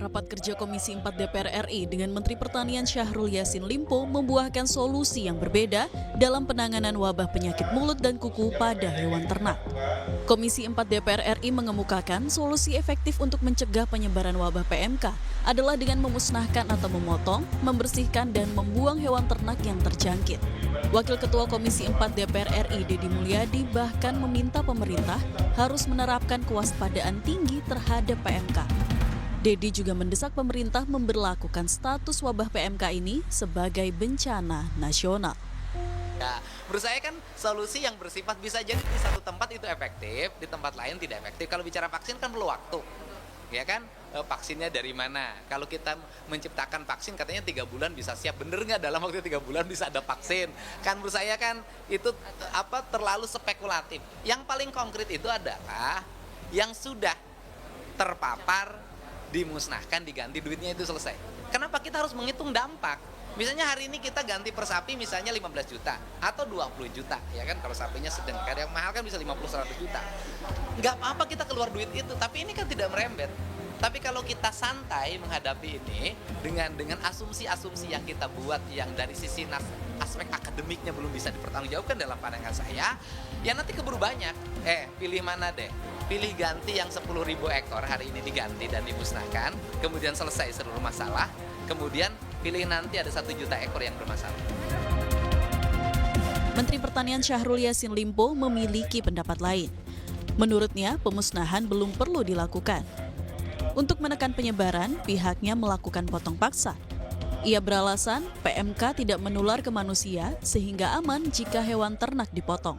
Rapat kerja Komisi 4 DPR RI dengan Menteri Pertanian Syahrul Yassin Limpo membuahkan solusi yang berbeda dalam penanganan wabah penyakit mulut dan kuku pada hewan ternak. Komisi 4 DPR RI mengemukakan solusi efektif untuk mencegah penyebaran wabah PMK adalah dengan memusnahkan atau memotong, membersihkan, dan membuang hewan ternak yang terjangkit. Wakil Ketua Komisi 4 DPR RI Deddy Mulyadi bahkan meminta pemerintah harus menerapkan kewaspadaan tinggi terhadap PMK. Deddy juga mendesak pemerintah memberlakukan status wabah PMK ini sebagai bencana nasional. Ya, menurut saya kan solusi yang bersifat bisa jadi di satu tempat itu efektif, di tempat lain tidak efektif. Kalau bicara vaksin kan perlu waktu, ya kan? Vaksinnya dari mana? Kalau kita menciptakan vaksin katanya 3 bulan bisa siap, bener nggak dalam waktu 3 bulan bisa ada vaksin? Kan menurut saya kan itu terlalu spekulatif. Yang paling konkret itu adalah yang sudah terpapar, dimusnahkan, diganti, duitnya itu selesai. Kenapa kita harus menghitung dampak? Misalnya hari ini kita ganti per sapi misalnya 15 juta atau 20 juta, ya kan? Kalau sapinya sedang, yang mahal kan bisa 50-100 juta. Nggak apa-apa kita keluar duit itu, tapi ini kan tidak merembet. Tapi kalau kita santai menghadapi ini dengan asumsi-asumsi yang kita buat yang dari sisi aspek akademiknya belum bisa dipertanggungjawabkan dalam pandangan saya, ya nanti keburu banyak. Pilih mana deh? Pilih ganti yang 10.000 ekor hari ini diganti dan dimusnahkan, kemudian selesai seluruh masalah, kemudian pilih nanti ada 1 juta ekor yang bermasalah. Menteri Pertanian Syahrul Yassin Limpo memiliki pendapat lain. Menurutnya, pemusnahan belum perlu dilakukan. Untuk menekan penyebaran, pihaknya melakukan potong paksa. Ia beralasan PMK tidak menular ke manusia sehingga aman jika hewan ternak dipotong.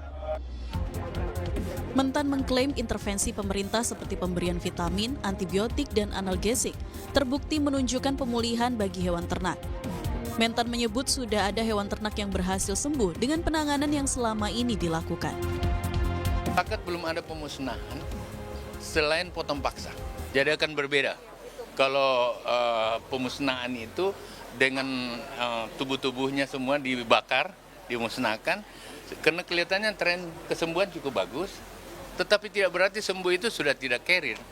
Mentan mengklaim intervensi pemerintah seperti pemberian vitamin, antibiotik, dan analgesik terbukti menunjukkan pemulihan bagi hewan ternak. Mentan menyebut sudah ada hewan ternak yang berhasil sembuh dengan penanganan yang selama ini dilakukan. Paket belum ada pemusnahan selain potong paksa. Jadi akan berbeda. Kalau pemusnahan itu dengan tubuh-tubuhnya semua dibakar, dimusnahkan, karena kelihatannya tren kesembuhan cukup bagus, tetapi tidak berarti sembuh itu sudah tidak carrier.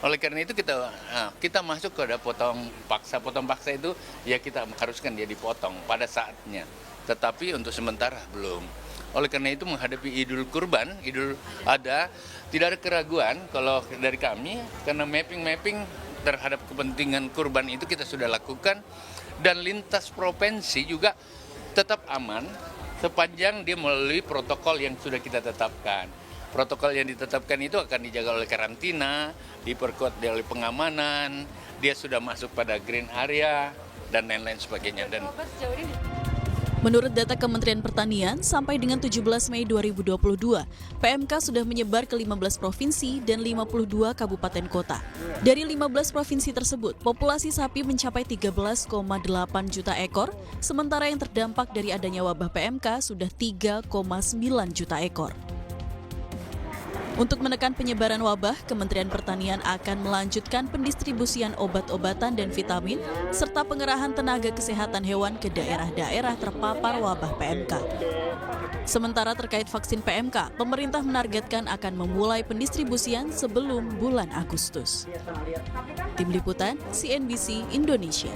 Oleh karena itu kita masuk ke potong paksa. Potong paksa itu ya kita haruskan dia dipotong pada saatnya. Tetapi untuk sementara belum. Oleh karena itu menghadapi Idul Kurban, tidak ada keraguan kalau dari kami, karena mapping terhadap kepentingan kurban itu kita sudah lakukan, dan lintas provinsi juga tetap aman sepanjang dia melalui protokol yang sudah kita tetapkan. Protokol yang ditetapkan itu akan dijaga oleh karantina, diperkuat oleh pengamanan, dia sudah masuk pada green area, dan lain-lain sebagainya. Menurut data Kementerian Pertanian, sampai dengan 17 Mei 2022, PMK sudah menyebar ke 15 provinsi dan 52 kabupaten kota. Dari 15 provinsi tersebut, populasi sapi mencapai 13,8 juta ekor, sementara yang terdampak dari adanya wabah PMK sudah 3,9 juta ekor. Untuk menekan penyebaran wabah, Kementerian Pertanian akan melanjutkan pendistribusian obat-obatan dan vitamin, serta pengerahan tenaga kesehatan hewan ke daerah-daerah terpapar wabah PMK. Sementara terkait vaksin PMK, pemerintah menargetkan akan memulai pendistribusian sebelum bulan Agustus. Tim Liputan, CNBC Indonesia.